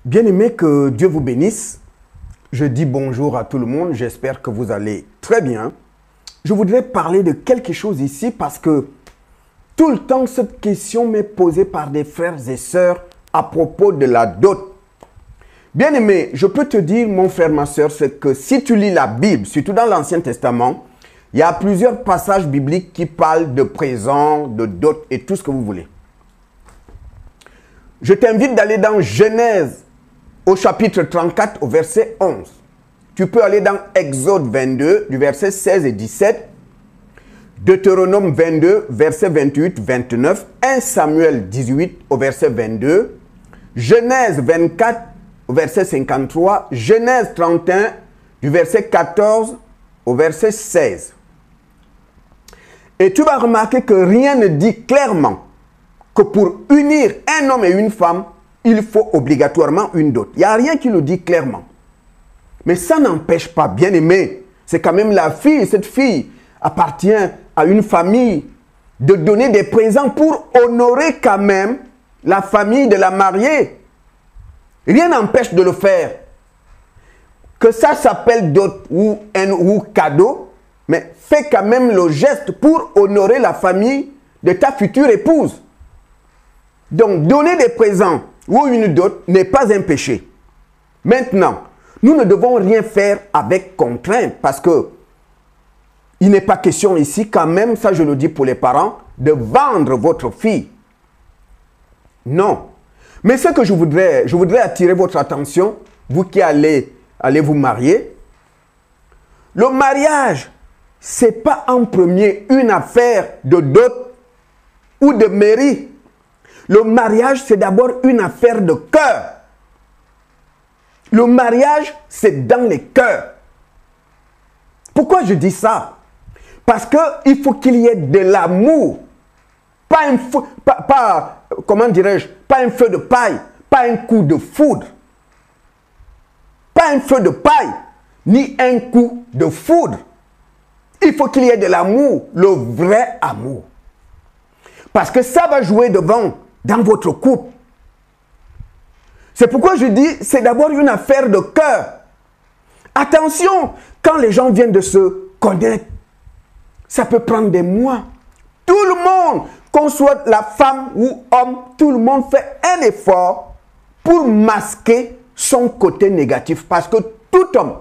Bien-aimés, que Dieu vous bénisse. Je dis bonjour à tout le monde. J'espère que vous allez très bien. Je voudrais parler de quelque chose ici parce que tout le temps, cette question m'est posée par des frères et sœurs à propos de la dot. Bien-aimé, je peux te dire, mon frère, ma sœur, c'est que si tu lis la Bible, surtout dans l'Ancien Testament, il y a plusieurs passages bibliques qui parlent de présent, de dot et tout ce que vous voulez. Je t'invite d'aller dans Genèse au chapitre 34 au verset 11. Tu peux aller dans Exode 22 du verset 16 et 17, Deutéronome 22 verset 28, 29, 1 Samuel 18 au verset 22, Genèse 24 au verset 53, Genèse 31 du verset 14 au verset 16. Et tu vas remarquer que rien ne dit clairement que pour unir un homme et une femme, il faut obligatoirement une dot. Il n'y a rien qui le dit clairement. Mais ça n'empêche pas, bien aimé, c'est quand même la fille, cette fille appartient à une famille, de donner des présents pour honorer quand même la famille de la mariée. Rien n'empêche de le faire. Que ça s'appelle dot ou cadeau, mais fais quand même le geste pour honorer la famille de ta future épouse. Donc, donner des présents ou une dot n'est pas un péché. Maintenant, nous ne devons rien faire avec contrainte parce que il n'est pas question ici quand même, ça je le dis pour les parents, de vendre votre fille. Non. Mais ce que je voudrais attirer votre attention, vous qui allez vous marier, le mariage, ce n'est pas en premier une affaire de dot ou de mairie. Le mariage, c'est d'abord une affaire de cœur. Le mariage, c'est dans les cœurs. Pourquoi je dis ça? Parce qu'il faut qu'il y ait de l'amour. Comment dirais-je? Pas un feu de paille, pas un coup de foudre. Pas un feu de paille, ni un coup de foudre. Il faut qu'il y ait de l'amour, le vrai amour. Parce que ça va jouer devant dans votre couple. C'est pourquoi je dis, c'est d'abord une affaire de cœur. Attention, quand les gens viennent de se connaître, ça peut prendre des mois. Tout le monde, qu'on soit la femme ou homme, tout le monde fait un effort pour masquer son côté négatif. Parce que tout homme,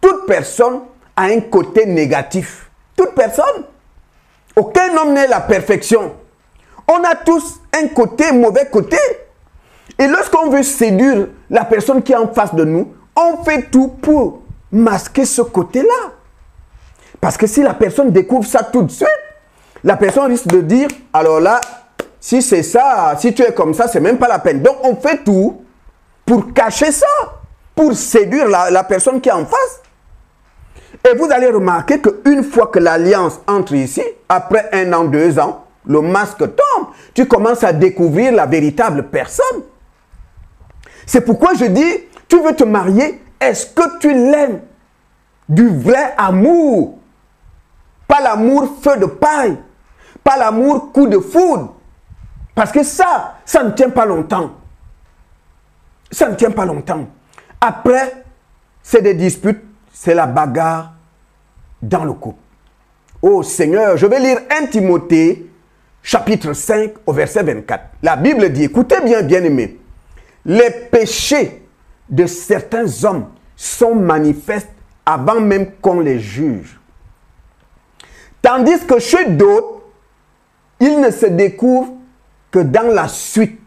toute personne a un côté négatif. Toute personne. Aucun homme n'est la perfection. On a tous un côté, mauvais côté. Et lorsqu'on veut séduire la personne qui est en face de nous, on fait tout pour masquer ce côté-là. Parce que si la personne découvre ça tout de suite, la personne risque de dire, alors là, si c'est ça, si tu es comme ça, c'est même pas la peine. Donc on fait tout pour cacher ça, pour séduire la personne qui est en face. Et vous allez remarquer qu'une fois que l'alliance entre ici, après 1 an, 2 ans, le masque tombe, tu commences à découvrir la véritable personne. C'est pourquoi je dis, tu veux te marier, est-ce que tu l'aimes? Du vrai amour. Pas l'amour feu de paille. Pas l'amour coup de foudre. Parce que ça ne tient pas longtemps. Ça ne tient pas longtemps. Après, c'est des disputes, c'est la bagarre dans le couple. Oh Seigneur, je vais lire 1 Timothée, chapitre 5, au verset 24. La Bible dit, écoutez bien, bien-aimés, les péchés de certains hommes sont manifestes avant même qu'on les juge. Tandis que chez d'autres, ils ne se découvrent que dans la suite.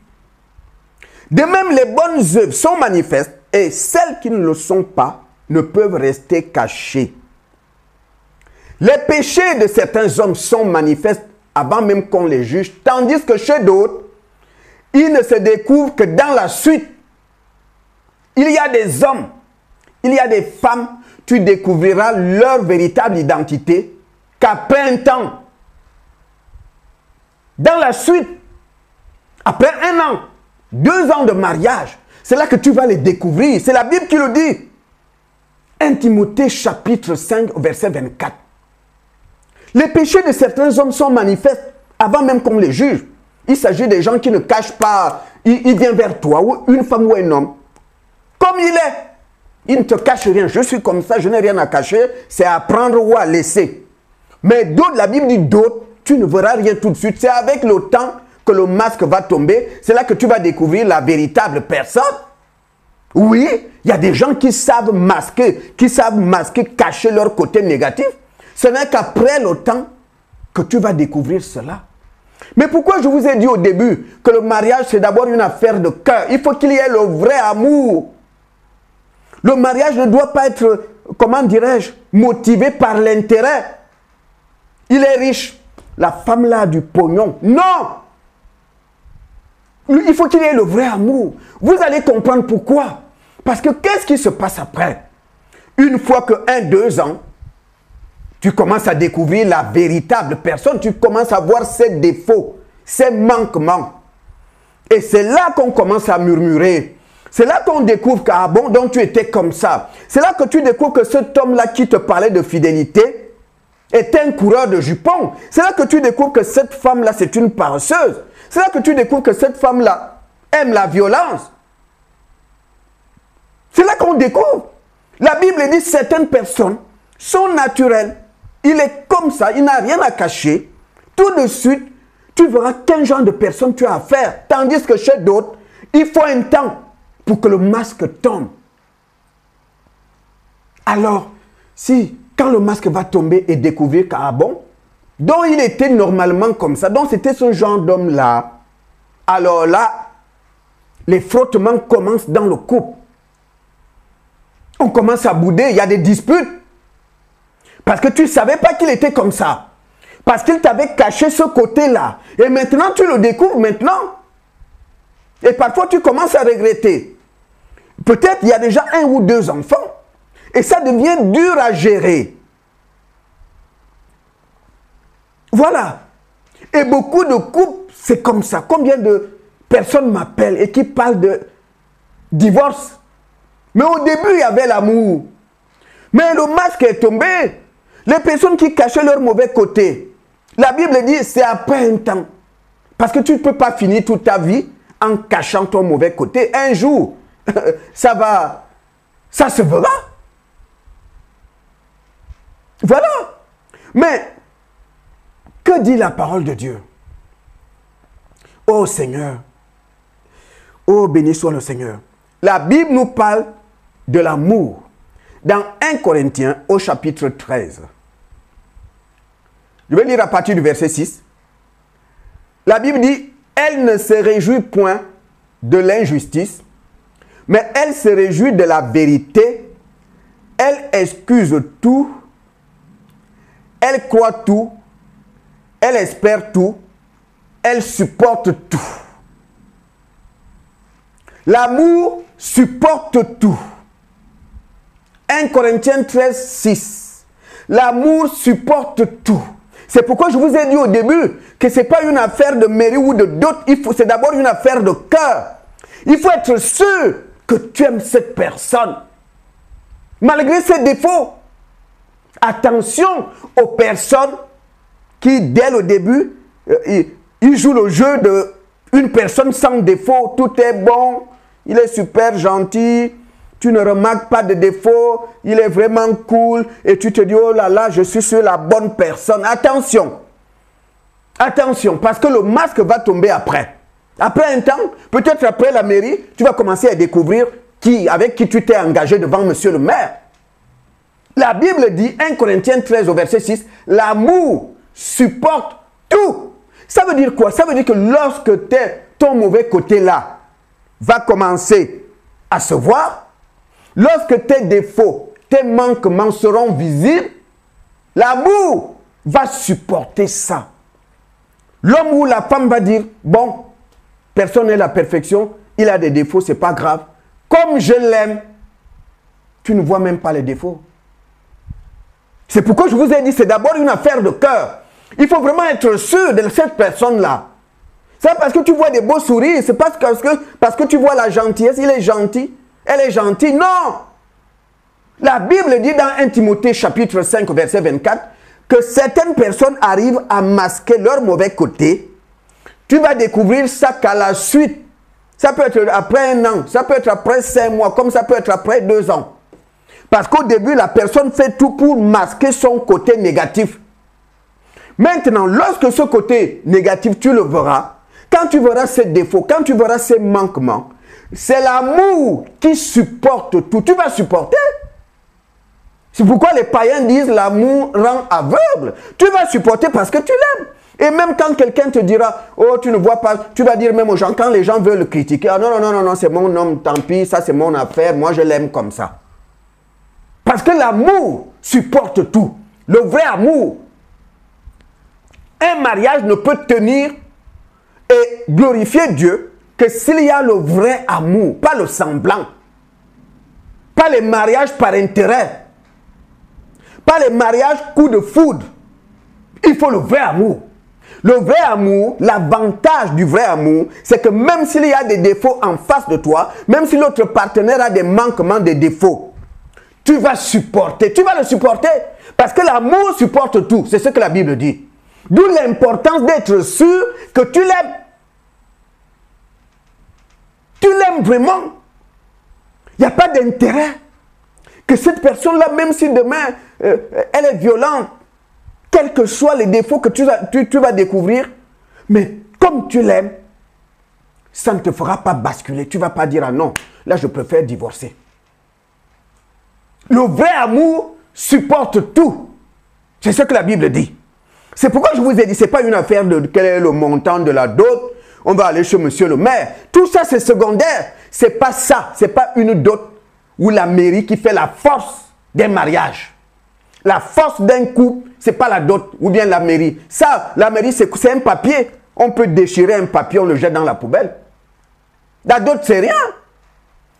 De même, les bonnes œuvres sont manifestes et celles qui ne le sont pas ne peuvent rester cachées. Les péchés de certains hommes sont manifestes avant même qu'on les juge, tandis que chez d'autres, ils ne se découvrent que dans la suite. Il y a des hommes, il y a des femmes, tu découvriras leur véritable identité qu'après un temps. Dans la suite, après 1 an, 2 ans de mariage, c'est là que tu vas les découvrir. C'est la Bible qui le dit. 1 Timothée chapitre 5, verset 24. Les péchés de certains hommes sont manifestes avant même qu'on les juge. Il s'agit des gens qui ne cachent pas. Il vient vers toi, ou une femme ou un homme. comme il est. Il ne te cache rien. Je suis comme ça, je n'ai rien à cacher. C'est à prendre ou à laisser. Mais d'autres, la Bible dit d'autres, tu ne verras rien tout de suite. C'est avec le temps que le masque va tomber. C'est là que tu vas découvrir la véritable personne. Oui, il y a des gens qui savent masquer, cacher leur côté négatif. Ce n'est qu'après le temps que tu vas découvrir cela. Mais pourquoi je vous ai dit au début que le mariage, c'est d'abord une affaire de cœur. Il faut qu'il y ait le vrai amour. Le mariage ne doit pas être, comment dirais-je, motivé par l'intérêt. Il est riche. La femme là a du pognon. Non! Il faut qu'il y ait le vrai amour. Vous allez comprendre pourquoi. Parce que qu'est-ce qui se passe après? Une fois que 1-2 ans, tu commences à découvrir la véritable personne. Tu commences à voir ses défauts, ses manquements. Et c'est là qu'on commence à murmurer. C'est là qu'on découvre que, ah bon, donc tu étais comme ça. C'est là que tu découvres que cet homme-là qui te parlait de fidélité était un coureur de jupons. C'est là que tu découvres que cette femme-là, c'est une paresseuse. C'est là que tu découvres que cette femme-là aime la violence. C'est là qu'on découvre. La Bible dit certaines personnes sont naturelles. Il est comme ça, il n'a rien à cacher. Tout de suite, tu verras quel genre de personne tu as affaire. Tandis que chez d'autres, il faut un temps pour que le masque tombe. Alors, si, quand le masque va tomber et découvrir qu'à bon, donc il était normalement comme ça, donc c'était ce genre d'homme-là, alors là, les frottements commencent dans le couple. On commence à bouder, il y a des disputes. Parce que tu ne savais pas qu'il était comme ça. Parce qu'il t'avait caché ce côté-là. Et maintenant, tu le découvres maintenant. Et parfois, tu commences à regretter. Peut-être il y a déjà 1 ou 2 enfants. Et ça devient dur à gérer. Voilà. Et beaucoup de couples, c'est comme ça. Combien de personnes m'appellent et qui parlent de divorce? Mais au début, il y avait l'amour. Mais le masque est tombé. Les personnes qui cachaient leur mauvais côté, la Bible dit c'est après un temps. Parce que tu ne peux pas finir toute ta vie en cachant ton mauvais côté. Un jour, ça se verra. Voilà. Mais, que dit la parole de Dieu? Oh Seigneur, oh béni soit le Seigneur. La Bible nous parle de l'amour. Dans 1 Corinthiens, au chapitre 13. Je vais lire à partir du verset 6. La Bible dit, elle ne se réjouit point de l'injustice, mais elle se réjouit de la vérité. Elle excuse tout. Elle croit tout. Elle espère tout. Elle supporte tout. L'amour supporte tout. 1 Corinthiens 13, 6. L'amour supporte tout. C'est pourquoi je vous ai dit au début que ce n'est pas une affaire de mairie ou de dot. C'est d'abord une affaire de cœur. Il faut être sûr que tu aimes cette personne. Malgré ses défauts. Attention aux personnes qui, dès le début, ils jouent le jeu d'une personne sans défaut. Tout est bon. Il est super gentil. Tu ne remarques pas de défaut, il est vraiment cool et tu te dis, oh là là, je suis sur la bonne personne. Attention, attention, parce que le masque va tomber après. Après un temps, peut-être après la mairie, tu vas commencer à découvrir avec qui tu t'es engagé devant monsieur le maire. La Bible dit, 1 Corinthiens 13 au verset 6, l'amour supporte tout. Ça veut dire quoi? Ça veut dire que lorsque ton mauvais côté là va commencer à se voir, lorsque tes défauts, tes manquements seront visibles, l'amour va supporter ça. L'homme ou la femme va dire, bon, personne n'est la perfection, il a des défauts, c'est pas grave. Comme je l'aime, tu ne vois même pas les défauts. C'est pourquoi je vous ai dit, c'est d'abord une affaire de cœur. Il faut vraiment être sûr de cette personne-là. C'est parce que tu vois des beaux sourires, c'est parce que tu vois la gentillesse, il est gentil. Elle est gentille. Non! La Bible dit dans 1 Timothée chapitre 5 verset 24 que certaines personnes arrivent à masquer leur mauvais côté. Tu vas découvrir ça qu'à la suite Ça peut être après 1 an, ça peut être après 5 mois, comme ça peut être après 2 ans. Parce qu'au début, la personne fait tout pour masquer son côté négatif. Maintenant, lorsque ce côté négatif, tu le verras, quand tu verras ses défauts, quand tu verras ses manquements, c'est l'amour qui supporte tout. Tu vas supporter. C'est pourquoi les païens disent l'amour rend aveugle. Tu vas supporter parce que tu l'aimes. Et même quand quelqu'un te dira, oh, tu ne vois pas, tu vas dire même aux gens, quand les gens veulent le critiquer, ah non, non, non, non, non, c'est mon homme, tant pis, ça c'est mon affaire, moi je l'aime comme ça. Parce que l'amour supporte tout. Le vrai amour. Un mariage ne peut tenir et glorifier Dieu que s'il y a le vrai amour, pas le semblant. Pas les mariages par intérêt. Pas les mariages coup de foudre. Il faut le vrai amour. Le vrai amour, l'avantage du vrai amour, c'est que même s'il y a des défauts en face de toi, même si l'autre partenaire a des manquements, des défauts, tu vas supporter. Tu vas le supporter. Parce que l'amour supporte tout. C'est ce que la Bible dit. D'où l'importance d'être sûr que tu l'aimes. Tu l'aimes vraiment. Il n'y a pas d'intérêt que cette personne-là, même si demain, elle est violente, quels que soient les défauts que tu vas découvrir, mais comme tu l'aimes, ça ne te fera pas basculer. Tu ne vas pas dire, ah non, là je préfère divorcer. Le vrai amour supporte tout. C'est ce que la Bible dit. C'est pourquoi je vous ai dit, ce n'est pas une affaire de quel est le montant de la dot. On va aller chez monsieur le maire. Tout ça, c'est secondaire. Ce n'est pas ça. Ce n'est pas une dot ou la mairie qui fait la force d'un mariage. La force d'un couple, ce n'est pas la dot ou bien la mairie. Ça, la mairie, c'est un papier. On peut déchirer un papier, on le jette dans la poubelle. La dot, c'est rien.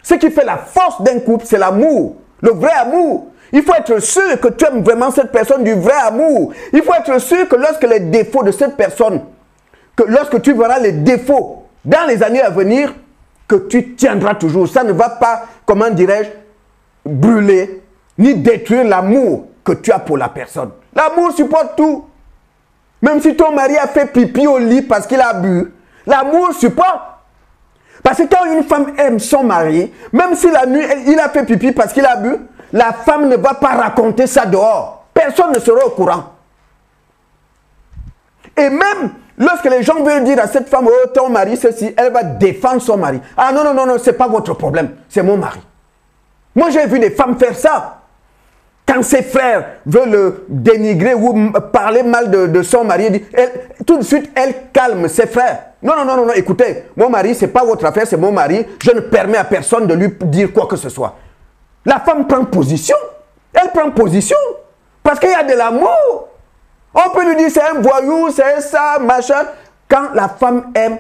Ce qui fait la force d'un couple, c'est l'amour. Le vrai amour. Il faut être sûr que tu aimes vraiment cette personne du vrai amour. Il faut être sûr que lorsque les défauts de cette personne, que lorsque tu verras les défauts dans les années à venir, que tu tiendras toujours. Ça ne va pas, comment dirais-je, brûler, ni détruire l'amour que tu as pour la personne. L'amour supporte tout. Même si ton mari a fait pipi au lit parce qu'il a bu, l'amour supporte. Parce que quand une femme aime son mari, même si la nuit, il a fait pipi parce qu'il a bu, la femme ne va pas raconter ça dehors. Personne ne sera au courant. Et même lorsque les gens veulent dire à cette femme, oh, ton mari, ceci, elle va défendre son mari. Ah non, non, non, non, ce n'est pas votre problème, c'est mon mari. Moi, j'ai vu des femmes faire ça. Quand ses frères veulent le dénigrer ou parler mal de son mari, tout de suite, elle calme ses frères. Non, non, non, non, écoutez, mon mari, ce n'est pas votre affaire, c'est mon mari. Je ne permets à personne de lui dire quoi que ce soit. La femme prend position. Elle prend position. Parce qu'il y a de l'amour. On peut lui dire c'est un voyou, c'est ça, machin. Quand la femme aime,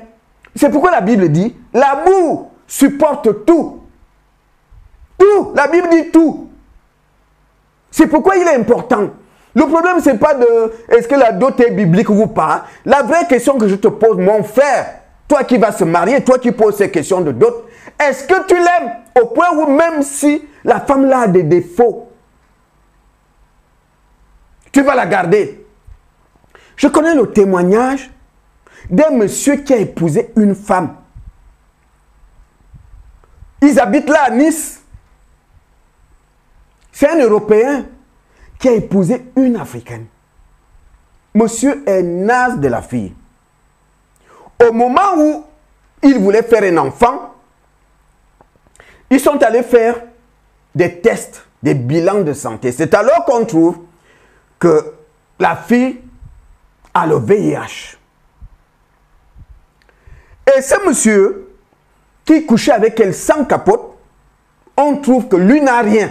c'est pourquoi la Bible dit, l'amour supporte tout. Tout. La Bible dit tout. C'est pourquoi il est important. Le problème, ce n'est pas de est-ce que la dot est biblique ou pas. La vraie question que je te pose, mon frère, toi qui vas se marier, toi qui poses ces questions de dot, est-ce que tu l'aimes au point où même si la femme là a des défauts, tu vas la garder? Je connais le témoignage d'un monsieur qui a épousé une femme. Ils habitent là à Nice. C'est un Européen qui a épousé une Africaine. Monsieur est naze de la fille. Au moment où il voulait faire un enfant, ils sont allés faire des tests, des bilans de santé. C'est alors qu'on trouve que la fille a le VIH. Et ce monsieur qui couchait avec elle sans capote, on trouve que lui n'a rien.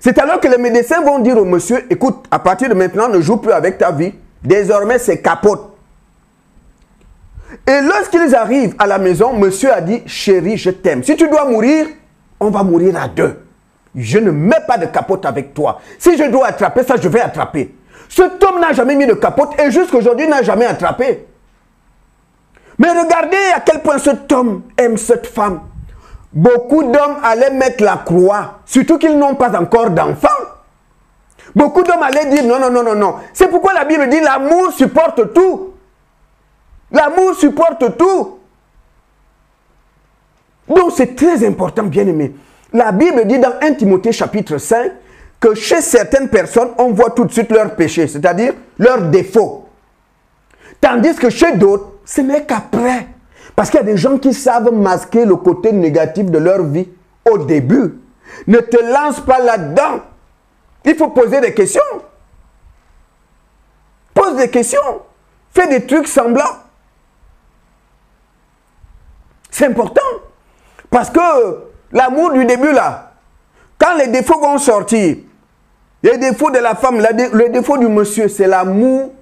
C'est alors que les médecins vont dire au monsieur, écoute, à partir de maintenant, ne joue plus avec ta vie. Désormais, c'est capote. Et lorsqu'ils arrivent à la maison, monsieur a dit, chérie, je t'aime. Si tu dois mourir, on va mourir à deux. Je ne mets pas de capote avec toi. Si je dois attraper ça, je vais attraper. Cet homme n'a jamais mis de capote et jusqu'aujourd'hui n'a jamais attrapé. Mais regardez à quel point cet homme aime cette femme. Beaucoup d'hommes allaient mettre la croix, surtout qu'ils n'ont pas encore d'enfants. Beaucoup d'hommes allaient dire non, non, non, non, non. C'est pourquoi la Bible dit l'amour supporte tout. L'amour supporte tout. Donc c'est très important, bien aimé. La Bible dit dans 1 Timothée chapitre 5 que chez certaines personnes, on voit tout de suite leurs péchés, c'est-à-dire leurs défauts. Tandis que chez d'autres, ce n'est qu'après. Parce qu'il y a des gens qui savent masquer le côté négatif de leur vie au début. Ne te lance pas là-dedans. Il faut poser des questions. Pose des questions. Fais des trucs semblants. C'est important. Parce que l'amour du début là, quand les défauts vont sortir, les défauts de la femme, le défaut du monsieur, c'est l'amour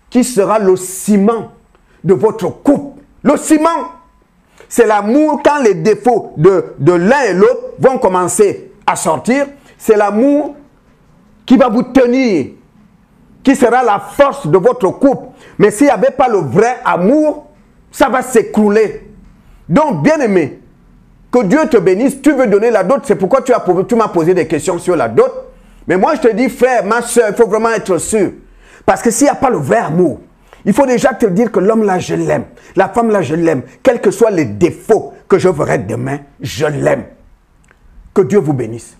qui sera le ciment de votre couple. Le ciment, c'est l'amour quand les défauts de l'un et l'autre vont commencer à sortir. C'est l'amour qui va vous tenir, qui sera la force de votre couple. Mais s'il n'y avait pas le vrai amour, ça va s'écrouler. Donc, bien aimé, que Dieu te bénisse. Tu veux donner la dot, c'est pourquoi tu m'as posé des questions sur la dot. Mais moi, je te dis, frère, ma soeur, il faut vraiment être sûr. Parce que s'il n'y a pas le vrai amour, il faut déjà te dire que l'homme là, je l'aime. La femme là, je l'aime. Quels que soient les défauts que je verrai demain, je l'aime. Que Dieu vous bénisse.